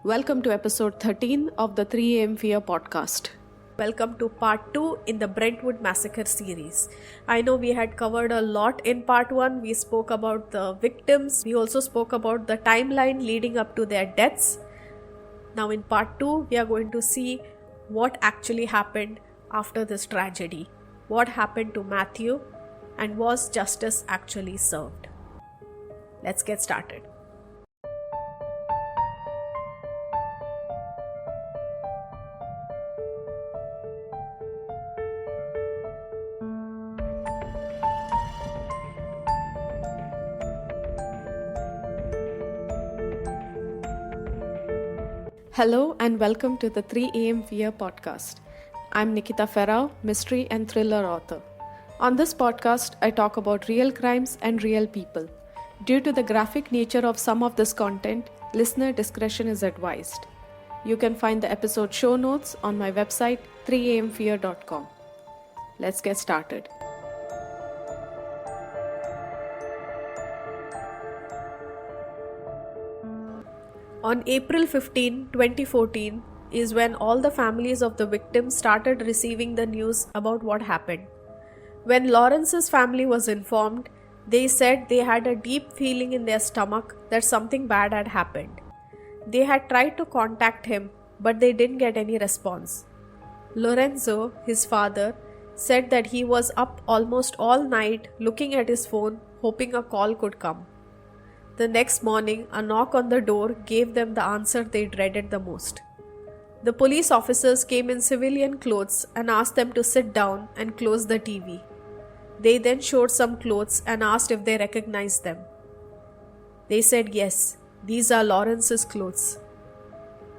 Welcome to episode 13 of the 3am Fear podcast. Welcome to part 2 in the Brentwood Massacre series. I know we had covered a lot in part 1. We spoke about the victims. We also spoke about the timeline leading up to their deaths. Now in part 2, we are going to see what actually happened after this tragedy. What happened to Matthew and was justice actually served? Let's get started. Hello and welcome to the 3am Fear podcast. I'm Nikita Ferrao, mystery and thriller author. On this podcast, I talk about real crimes and real people. Due to the graphic nature of some of this content, listener discretion is advised. You can find the episode show notes on my website 3amfear.com. Let's get started. On April 15, 2014 is when all the families of the victims started receiving the news about what happened. When Lawrence's family was informed, they said they had a deep feeling in their stomach that something bad had happened. They had tried to contact him, but they didn't get any response. Lorenzo, his father, said that he was up almost all night looking at his phone, hoping a call could come. The next morning, a knock on the door gave them the answer they dreaded the most. The police officers came in civilian clothes and asked them to sit down and close the TV. They then showed some clothes and asked if they recognized them. They said yes, these are Lawrence's clothes.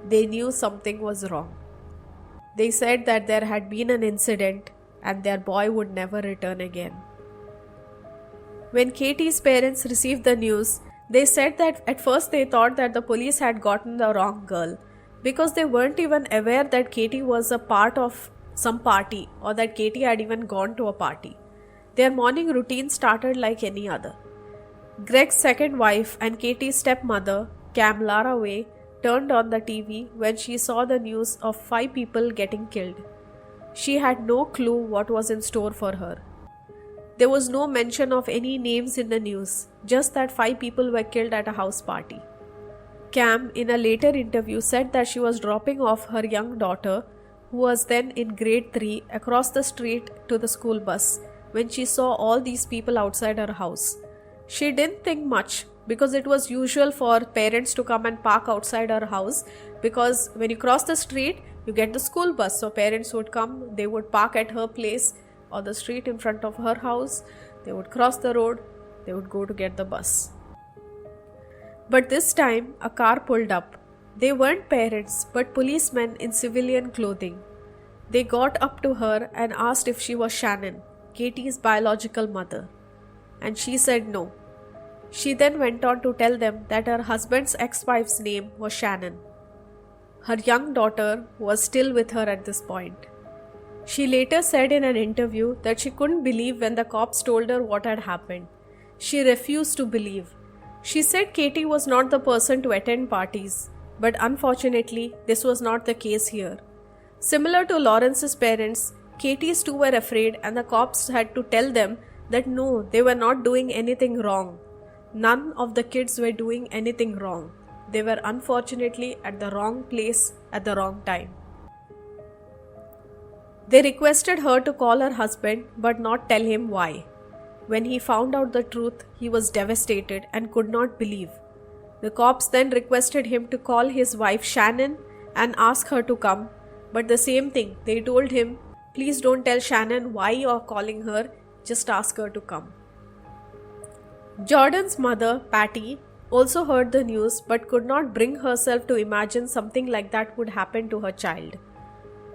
They knew something was wrong. They said that there had been an incident and their boy would never return again. When Katie's parents received the news, they said that at first they thought that the police had gotten the wrong girl because they weren't even aware that Katie was a part of some party or that Katie had even gone to a party. Their morning routine started like any other. Greg's second wife and Katie's stepmother, Cam Laraway, turned on the TV when she saw the news of 5 people getting killed. She had no clue what was in store for her. There was no mention of any names in the news, just that 5 people were killed at a house party. Cam, in a later interview, said that she was dropping off her young daughter, who was then in grade 3, across the street to the school bus when she saw all these people outside her house. She didn't think much because it was usual for parents to come and park outside her house because when you cross the street, you get the school bus. So parents would come, they would park at her place or the street in front of her house, they would cross the road, they would go to get the bus. But this time, a car pulled up. They weren't parents, but policemen in civilian clothing. They got up to her and asked if she was Shannon, Katie's biological mother. And she said no. She then went on to tell them that her husband's ex-wife's name was Shannon. Her young daughter was still with her at this point. She later said in an interview that she couldn't believe when the cops told her what had happened. She refused to believe. She said Katie was not the person to attend parties, but unfortunately, this was not the case here. Similar to Lawrence's parents, Katie's too were afraid and the cops had to tell them that no, they were not doing anything wrong. None of the kids were doing anything wrong. They were unfortunately at the wrong place at the wrong time. They requested her to call her husband but not tell him why. When he found out the truth, he was devastated and could not believe. The cops then requested him to call his wife Shannon and ask her to come, but the same thing, they told him, please don't tell Shannon why you are calling her, just ask her to come. Jordan's mother, Patty, also heard the news but could not bring herself to imagine something like that would happen to her child.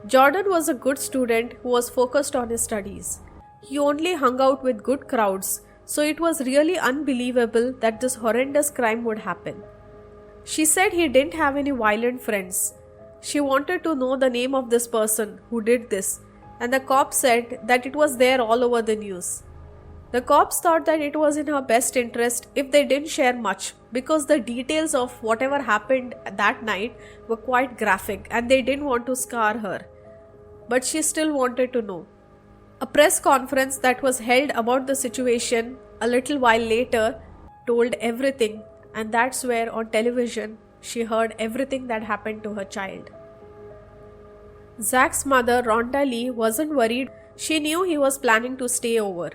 Jordan was a good student who was focused on his studies. He only hung out with good crowds, so it was really unbelievable that this horrendous crime would happen. She said he didn't have any violent friends. She wanted to know the name of this person who did this, and the cop said that it was there all over the news. The cops thought that it was in her best interest if they didn't share much, because the details of whatever happened that night were quite graphic and they didn't want to scar her. But she still wanted to know. A press conference that was held about the situation a little while later told everything, and that's where on television she heard everything that happened to her child. Zach's mother, Rhonda Lee, wasn't worried. She knew he was planning to stay over.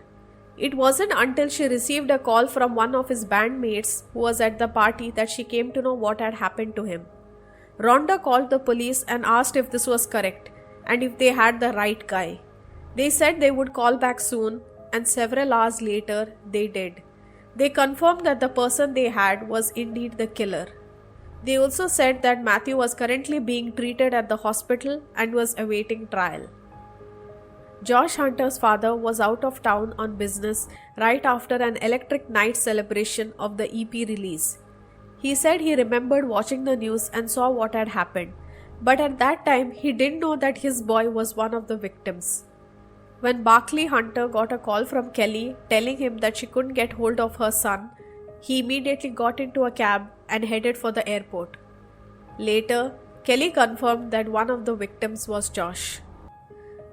It wasn't until she received a call from one of his bandmates who was at the party that she came to know what had happened to him. Rhonda called the police and asked if this was correct and if they had the right guy. They said they would call back soon, and several hours later they did. They confirmed that the person they had was indeed the killer. They also said that Matthew was currently being treated at the hospital and was awaiting trial. Josh Hunter's father was out of town on business right after an Electric Night celebration of the EP release. He said he remembered watching the news and saw what had happened, but at that time he didn't know that his boy was one of the victims. When Barkley Hunter got a call from Kelly telling him that she couldn't get hold of her son, he immediately got into a cab and headed for the airport. Later, Kelly confirmed that one of the victims was Josh.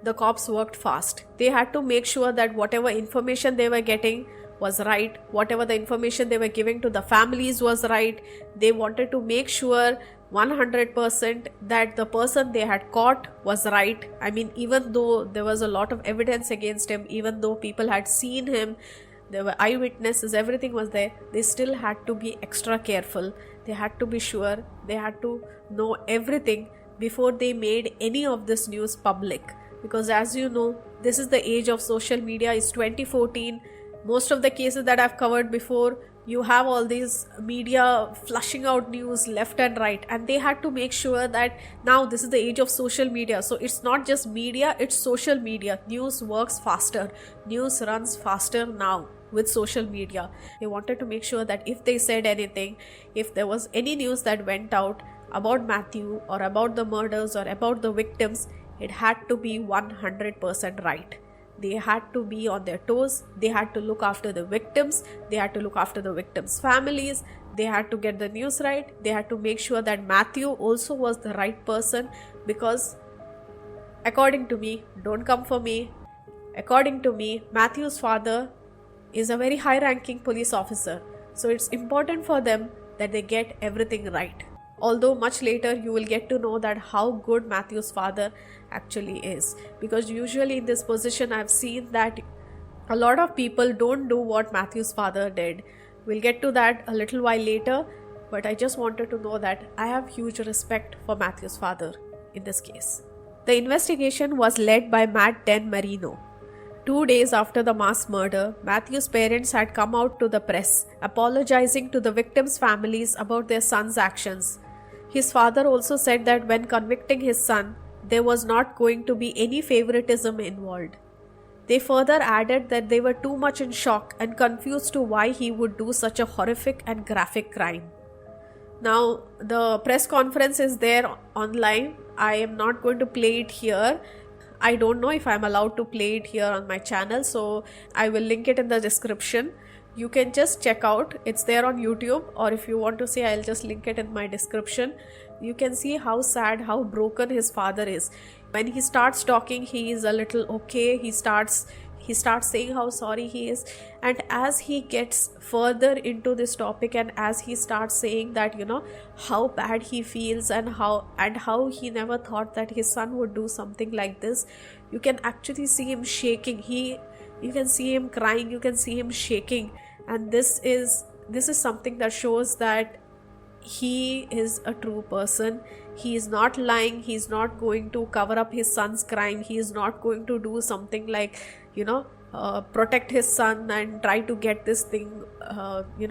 The cops worked fast. They had to make sure that whatever information they were getting was right, whatever the information they were giving to the families was right. They wanted to make sure 100% that the person they had caught was right. I mean, even though there was a lot of evidence against him, even though people had seen him, there were eyewitnesses, everything was there, they still had to be extra careful. They had to be sure, they had to know everything before they made any of this news public. Because as you know, this is the age of social media. It's 2014. Most of the cases that I've covered before, you have all these media flushing out news left and right, and they had to make sure that now this is the age of social media. So it's not just media, it's social media. News works faster. News runs faster now with social media. They wanted to make sure that if they said anything, if there was any news that went out about Matthew or about the murders or about the victims, it had to be 100% right. They had to be on their toes. They had to look after the victims. They had to look after the victims' families. They had to get the news right. They had to make sure that Matthew also was the right person, because according to me, don't come for me, according to me, Matthew's father is a very high-ranking police officer. So it's important for them that they get everything right. Although much later you will get to know that how good Matthew's father actually is, because usually in this position I've seen that a lot of people don't do what Matthew's father did. We'll get to that a little while later, but I just wanted to know that I have huge respect for Matthew's father in this case. The investigation was led by Matt Den Marino. 2 days after the mass murder, Matthew's parents had come out to the press apologizing to the victims' families about their son's actions. His father also said that when convicting his son, there was not going to be any favoritism involved. They further added that they were too much in shock and confused to why he would do such a horrific and graphic crime. Now, the press conference is there online. I am not going to play it here. I don't know if I'm allowed to play it here on my channel, so I will link it in the description. You can just check out. It's there on YouTube, or if you want to see, I'll just link it in my description. You can see how sad, how broken his father is. When he starts talking, he is a little okay. He starts saying how sorry he is, and as he gets further into this topic and as he starts saying that how bad he feels and how he never thought that his son would do something like this, you can actually see him shaking. You can see him crying, you can see him shaking, and this is something that shows that he is a true person. He is not lying. He is not going to cover up his son's crime. He is not going to do something like protect his son and try to get this thing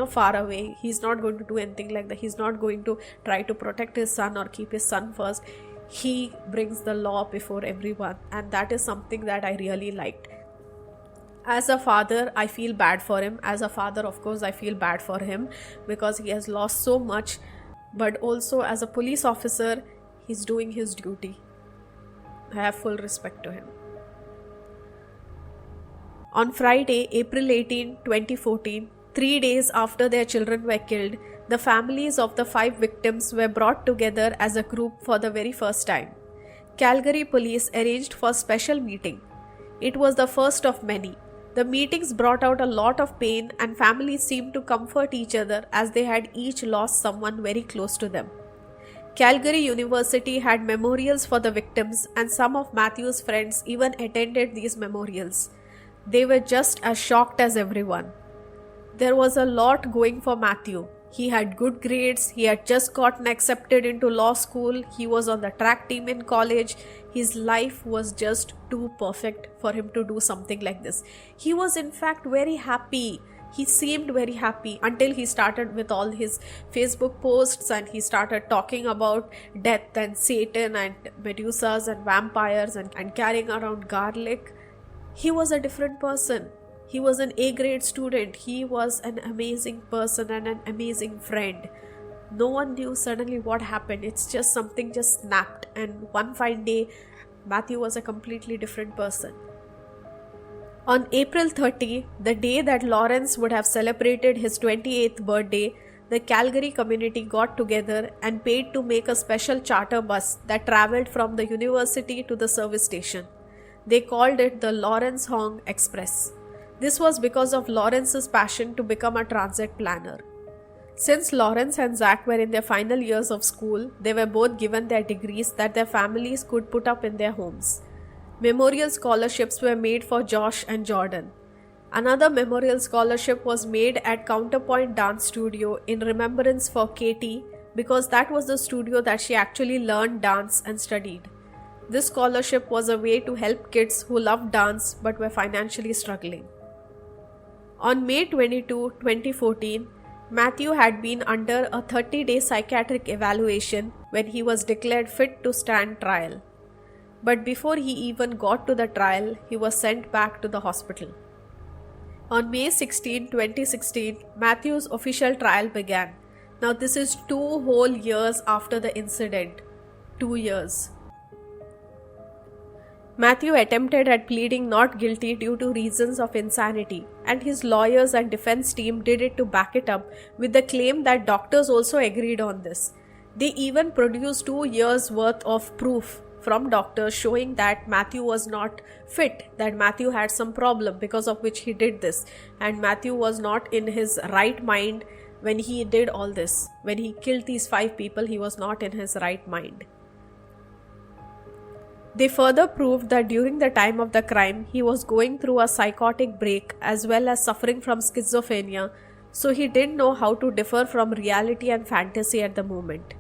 far away. He's not going to do anything like that. He's not going to try to protect his son or keep his son first. He brings the law before everyone, and that is something that I really liked. As a father, I feel bad for him. As a father, of course, I feel bad for him because he has lost so much. But also as a police officer, he's doing his duty. I have full respect to him. On Friday, April 18, 2014, 3 days after their children were killed, the families of the 5 victims were brought together as a group for the very first time. Calgary police arranged for a special meeting. It was the first of many. The meetings brought out a lot of pain, and families seemed to comfort each other as they had each lost someone very close to them. Calgary University had memorials for the victims, and some of Matthew's friends even attended these memorials. They were just as shocked as everyone. There was a lot going for Matthew. He had good grades, he had just gotten accepted into law school, he was on the track team in college. His life was just too perfect for him to do something like this. He was in fact very happy. He seemed very happy until he started with all his Facebook posts and he started talking about death and Satan and Medusas and vampires and carrying around garlic. He was a different person. He was an A-grade student. He was an amazing person and an amazing friend. No one knew suddenly what happened. It's just something just snapped, and one fine day, Matthew was a completely different person. On April 30, the day that Lawrence would have celebrated his 28th birthday, the Calgary community got together and paid to make a special charter bus that traveled from the university to the service station. They called it the Lawrence Hong Express. This was because of Lawrence's passion to become a transit planner. Since Lawrence and Zach were in their final years of school, they were both given their degrees that their families could put up in their homes. Memorial scholarships were made for Josh and Jordan. Another memorial scholarship was made at Counterpoint Dance Studio in remembrance for Katie, because that was the studio that she actually learned dance and studied. This scholarship was a way to help kids who loved dance but were financially struggling. On May 22, 2014, Matthew had been under a 30-day psychiatric evaluation when he was declared fit to stand trial. But before he even got to the trial, he was sent back to the hospital. On May 16, 2016, Matthew's official trial began. Now this is 2 whole years after the incident. 2 years. Matthew attempted at pleading not guilty due to reasons of insanity, and his lawyers and defense team did it to back it up with the claim that doctors also agreed on this. They even produced 2 years worth of proof from doctors showing that Matthew was not fit, that Matthew had some problem because of which he did this, and Matthew was not in his right mind when he did all this. When he killed these 5 people, he was not in his right mind. They further proved that during the time of the crime, he was going through a psychotic break as well as suffering from schizophrenia, so he didn't know how to differ from reality and fantasy at the moment.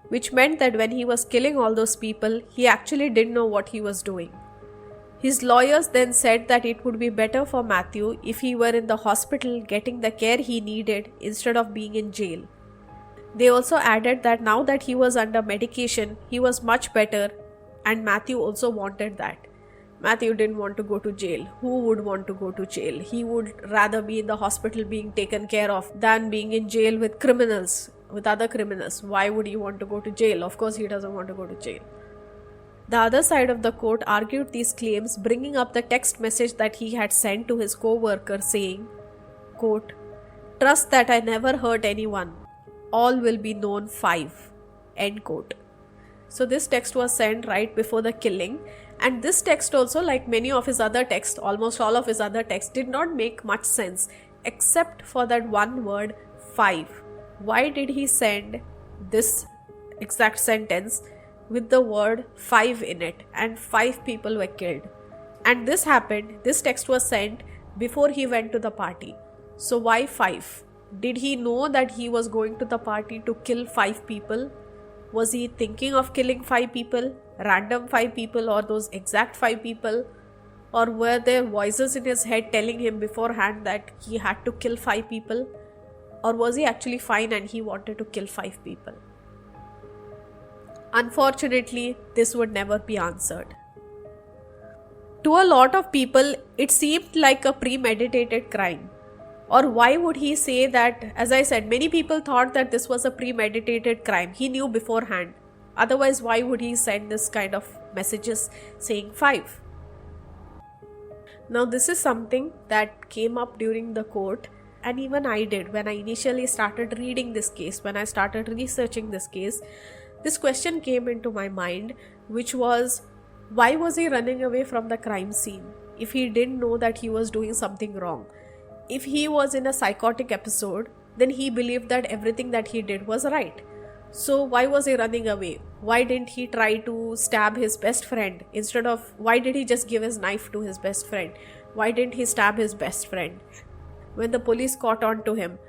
Which meant that when he was killing all those people, he actually didn't know what he was doing. His lawyers then said that it would be better for Matthew if he were in the hospital getting the care he needed instead of being in jail. They also added that now that he was under medication, he was much better, and Matthew also wanted that. Matthew didn't want to go to jail. Who would want to go to jail? He would rather be in the hospital being taken care of than being in jail with criminals, with other criminals. Why would he want to go to jail? Of course he doesn't want to go to jail. The other side of the court argued these claims, bringing up the text message that he had sent to his co-worker saying, quote, "Trust that I never hurt anyone. All will be known 5." End quote. So this text was sent right before the killing, and this text also, like many of his other texts, almost all of his other texts, did not make much sense except for that one word 5. Why did he send this exact sentence with the word 5 in it and 5 people were killed? And this happened, this text was sent before he went to the party. So why 5? Did he know that he was going to the party to kill 5 people? Was he thinking of killing 5 people, random 5 people, or those exact 5 people? Or were there voices in his head telling him beforehand that he had to kill 5 people? Or was he actually fine and he wanted to kill 5 people? Unfortunately, this would never be answered. To a lot of people, it seemed like a premeditated crime. Or why would he say that? As I said, many people thought that this was a premeditated crime. He knew beforehand. Otherwise, why would he send this kind of messages saying 5? Now, this is something that came up during the court, and even I did when I initially started reading this case, when I started researching this case. This question came into my mind, which was, why was he running away from the crime scene if he didn't know that he was doing something wrong? If he was in a psychotic episode, then he believed that everything that he did was right. So why was he running away? Why didn't he try to stab his best friend? Why did he just give his knife to his best friend? Why didn't he stab his best friend? When the police caught on to him,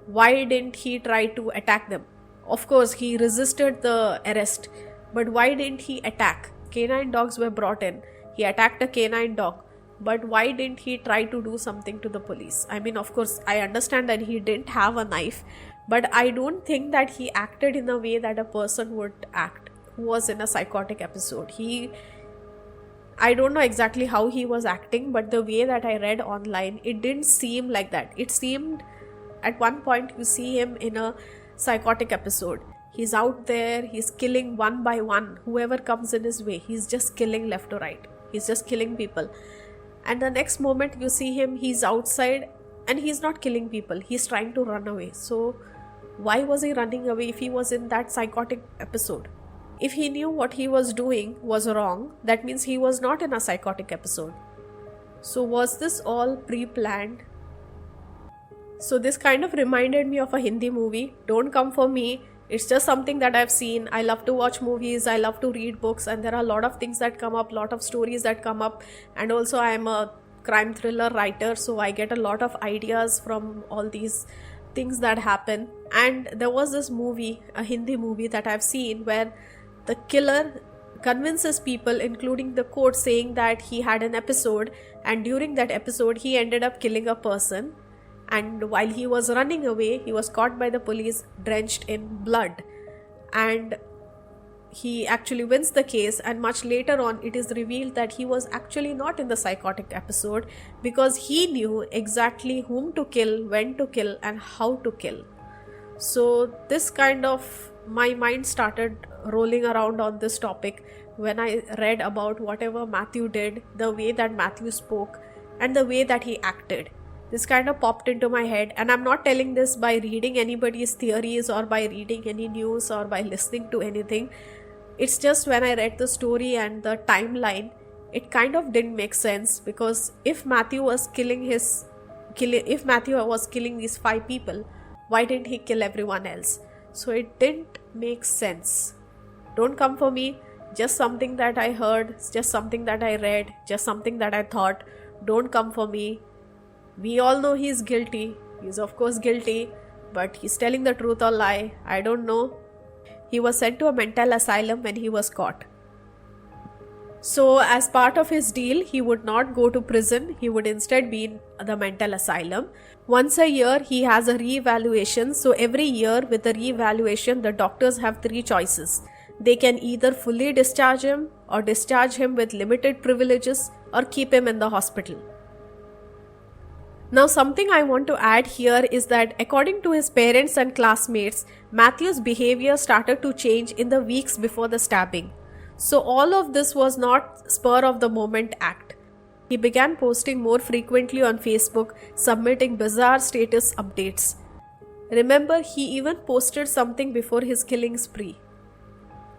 why didn't he try to attack them? Of course, he resisted the arrest, but why didn't he attack? Canine dogs were brought in. He attacked a canine dog. But why didn't he try to do something to the police? I mean, of course, I understand that he didn't have a knife, but I don't think that he acted in a way that a person would act who was in a psychotic episode. I don't know exactly how he was acting, but the way that I read online, it didn't seem like that. It seemed at one point you see him in a psychotic episode. He's out there, he's killing one by one, whoever comes in his way. He's just killing left to right. He's just killing people. And the next moment you see him, he's outside and he's not killing people. He's trying to run away. So why was he running away if he was in that psychotic episode? If he knew what he was doing was wrong, that means he was not in a psychotic episode. So was this all pre-planned? So this kind of reminded me of a Hindi movie, Don't Come For Me. It's just something that I've seen. I love to watch movies, I love to read books, and there are a lot of things that come up, lot of stories that come up. And also I am a crime thriller writer, so I get a lot of ideas from all these things that happen. And there was this movie, a Hindi movie that I've seen, where the killer convinces people, including the court, saying that he had an episode, and during that episode he ended up killing a person. And while he was running away, he was caught by the police drenched in blood, and he actually wins the case. And much later on it is revealed that he was actually not in the psychotic episode, because he knew exactly whom to kill, when to kill, and how to kill. So this kind of, my mind started rolling around on this topic when I read about whatever Matthew did, the way that Matthew spoke, and the way that he acted. This kind of popped into my head, and I'm not telling this by reading anybody's theories or by reading any news or by listening to anything. It's just when I read the story and the timeline, it kind of didn't make sense, because if Matthew was killing these 5 people, why didn't he kill everyone else? So it didn't make sense. Don't come for me, just something that I heard, just something that I read, just something that I thought. Don't come for me. We all know he's guilty. He's of course guilty, but he's telling the truth or lie, I don't know. He was sent to a mental asylum when he was caught. So as part of his deal, he would not go to prison. He would instead be in the mental asylum. Once a year, he has a re-evaluation. So every year with the re-evaluation, the doctors have 3 choices. They can either fully discharge him, or discharge him with limited privileges, or keep him in the hospital. Now, something I want to add here is that according to his parents and classmates, Matthew's behavior started to change in the weeks before the stabbing. So all of this was not spur of the moment act. He began posting more frequently on Facebook, submitting bizarre status updates. Remember, he even posted something before his killing spree.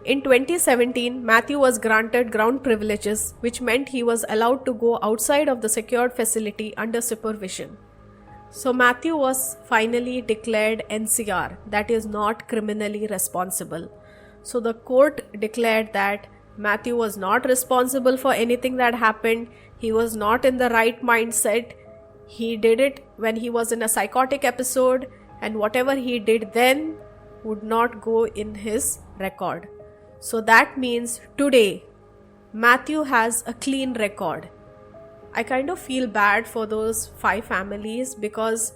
In 2017, Matthew was granted ground privileges, which meant he was allowed to go outside of the secured facility under supervision. So Matthew was finally declared NCR, that is not criminally responsible. So the court declared that Matthew was not responsible for anything that happened. He was not in the right mindset. He did it when he was in a psychotic episode, and whatever he did then would not go in his record. So that means today, Matthew has a clean record. I kind of feel bad for those 5 families, because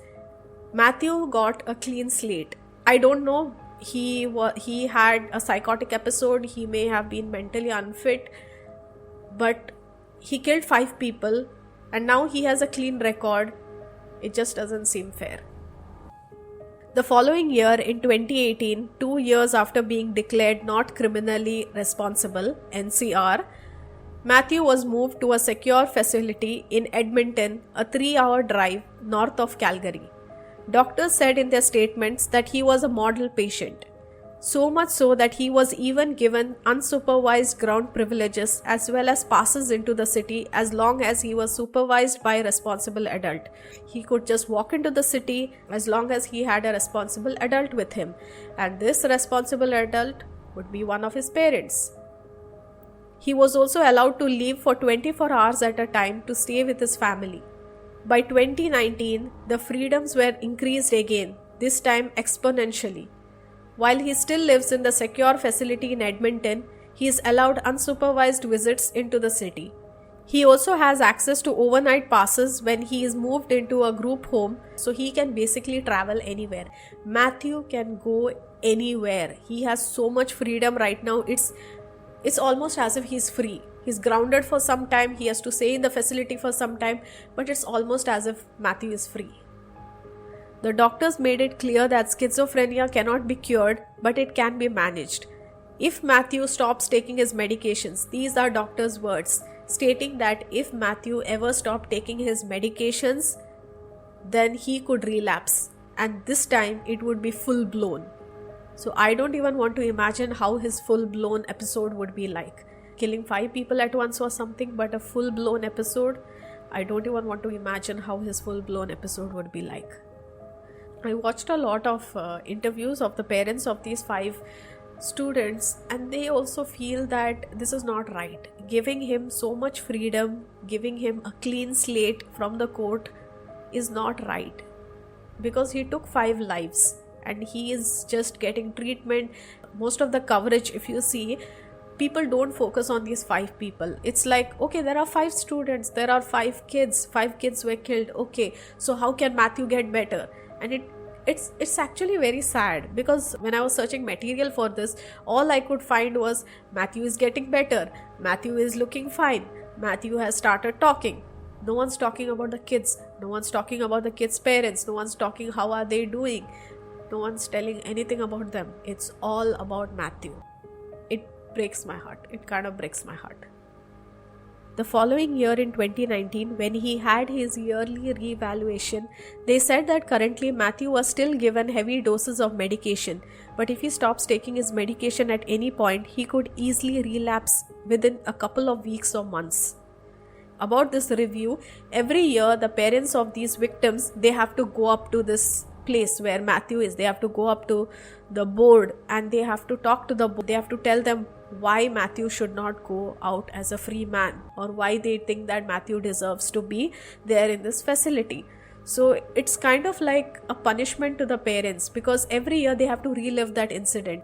Matthew got a clean slate. I don't know, he had a psychotic episode, he may have been mentally unfit, but he killed 5 people and now he has a clean record. It just doesn't seem fair. The following year, in 2018, 2 years after being declared not criminally responsible, NCR, Matthew was moved to a secure facility in Edmonton, a 3-hour drive north of Calgary. Doctors said in their statements that he was a model patient, so much so that he was even given unsupervised ground privileges as well as passes into the city as long as he was supervised by a responsible adult. He could just walk into the city as long as he had a responsible adult with him, and this responsible adult would be one of his parents. He was also allowed to leave for 24 hours at a time to stay with his family. By 2019, the freedoms were increased again, this time exponentially. While he still lives in the secure facility in Edmonton, he is allowed unsupervised visits into the city. He also has access to overnight passes when he is moved into a group home, so he can basically travel anywhere. Matthew can go anywhere. He has so much freedom right now. It's almost as if he's free. He's grounded for some time, he has to stay in the facility for some time, but it's almost as if Matthew is free. The doctors made it clear that schizophrenia cannot be cured, but it can be managed. If Matthew stops taking his medications, these are doctors' words, stating that if Matthew ever stopped taking his medications, then he could relapse, and this time it would be full blown. So I don't even want to imagine how his full-blown episode would be like. Killing 5 people at once was something, but a full-blown episode, I don't even want to imagine how his full-blown episode would be like. I watched a lot of interviews of the parents of these 5 students, and they also feel that this is not right. Giving him so much freedom, giving him a clean slate from the court is not right, because he took 5 lives. And he is just getting treatment. Most of the coverage, if you see, people don't focus on these 5 people. It's like, okay, there are 5 students, there are 5 kids, 5 kids were killed. Okay, so how can Matthew get better? And it's actually very sad, because when I was searching material for this, all I could find was Matthew is getting better, Matthew is looking fine, Matthew has started talking. No one's talking about the kids, no one's talking about the kids' parents, no one's talking how are they doing. No one's telling anything about them. It's all about Matthew. It breaks my heart. It kind of breaks my heart. The following year in 2019, when he had his yearly re-evaluation, they said that currently Matthew was still given heavy doses of medication, but if he stops taking his medication at any point, he could easily relapse within a couple of weeks or months. About this review, every year the parents of these victims, they have to go up to this place where Matthew is. They have to go up to the board and they have to talk to the board. They have to tell them why Matthew should not go out as a free man, or why they think that Matthew deserves to be there in this facility. So it's kind of like a punishment to the parents, because every year they have to relive that incident.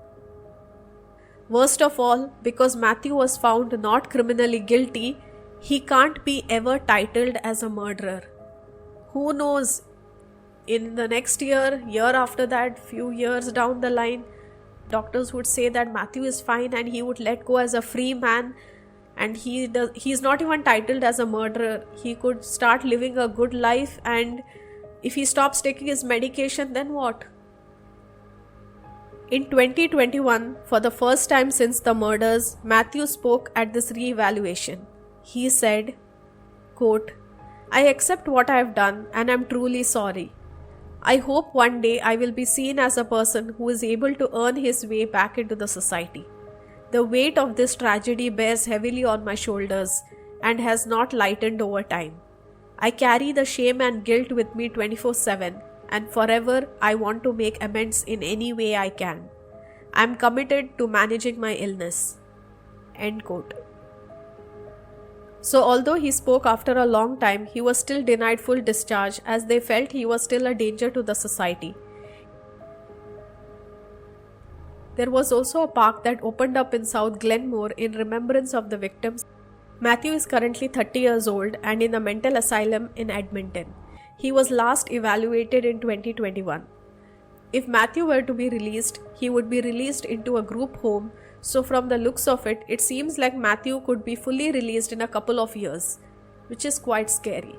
Worst of all, because Matthew was found not criminally guilty, he can't be ever titled as a murderer. Who knows, in the next year after that, few years down the line, doctors would say that Matthew is fine and he would let go as a free man, and he's not even titled as a murderer. He could start living a good life, and if he stops taking his medication, then what? In 2021, for the first time since the murders, Matthew spoke at this re-evaluation. He said, quote, "I accept what I have done and I'm truly sorry. I hope one day I will be seen as a person who is able to earn his way back into the society. The weight of this tragedy bears heavily on my shoulders and has not lightened over time. I carry the shame and guilt with me 24/7, and forever I want to make amends in any way I can. I am committed to managing my illness." End quote. So although he spoke after a long time, he was still denied full discharge, as they felt he was still a danger to the society. There was also a park that opened up in South Glenmore in remembrance of the victims. Matthew is currently 30 years old and in a mental asylum in Edmonton. He was last evaluated in 2021. If Matthew were to be released, he would be released into a group home. So from the looks of it, it seems like Matthew could be fully released in a couple of years, which is quite scary.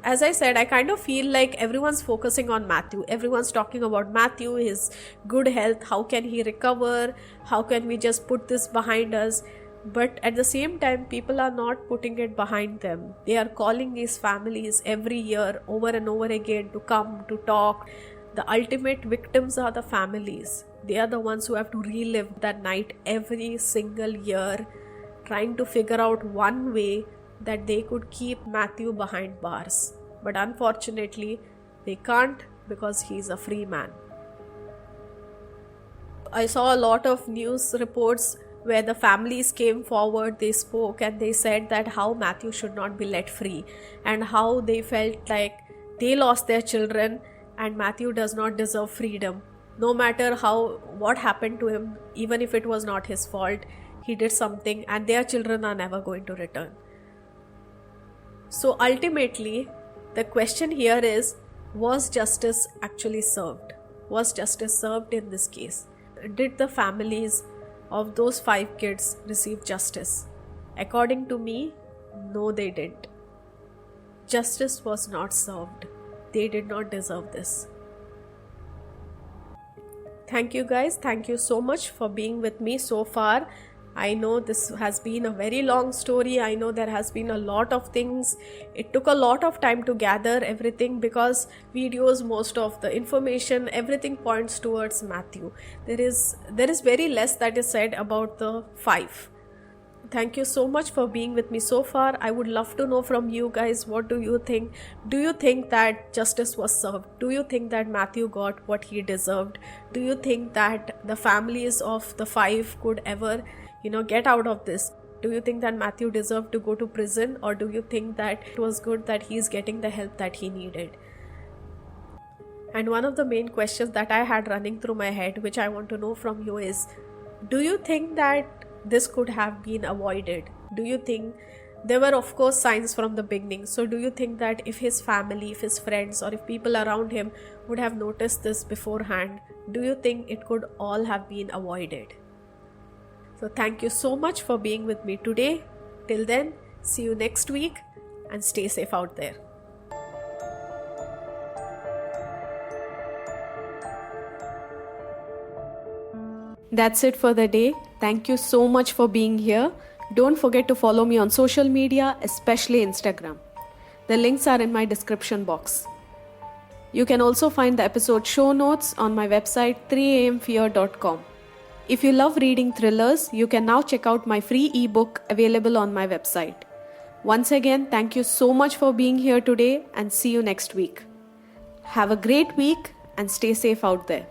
As I said, I kind of feel like everyone's focusing on Matthew. Everyone's talking about Matthew, his good health, how can he recover, how can we just put this behind us. But at the same time, people are not putting it behind them. They are calling these families every year over and over again to come, to talk. The ultimate victims are the families. They are the ones who have to relive that night every single year, trying to figure out one way that they could keep Matthew behind bars. But unfortunately, they can't because he's a free man. I saw a lot of news reports where the families came forward, they spoke and they said that how Matthew should not be let free and how they felt like they lost their children and Matthew does not deserve freedom. No matter what happened to him, even if it was not his fault, he did something and their children are never going to return. So ultimately, the question here is, was justice actually served? Was justice served in this case? Did the families of those 5 kids receive justice? According to me, no, they didn't. Justice was not served. They did not deserve this. Thank you guys. Thank you so much for being with me so far. I know this has been a very long story. I know there has been a lot of things. It took a lot of time to gather everything because videos, most of the information, everything points towards Matthew. There is very less that is said about the 5. Thank you so much for being with me so far. I would love to know from you guys, what do you think? Do you think that justice was served? Do you think that Matthew got what he deserved? Do you think that the families of the 5 could ever get out of this? Do you think that Matthew deserved to go to prison, or do you think that it was good that he's getting the help that he needed? And one of the main questions that I had running through my head, which I want to know from you, is do you think that this could have been avoided? Do you think there were, of course, signs from the beginning? So do you think that if his family, if his friends, or if people around him would have noticed this beforehand, do you think it could all have been avoided? So thank you so much for being with me today. Till then, see you next week and stay safe out there. That's it for the day. Thank you so much for being here. Don't forget to follow me on social media, especially Instagram. The links are in my description box. You can also find the episode show notes on my website 3amfear.com. If you love reading thrillers, you can now check out my free ebook available on my website. Once again, thank you so much for being here today and see you next week. Have a great week and stay safe out there.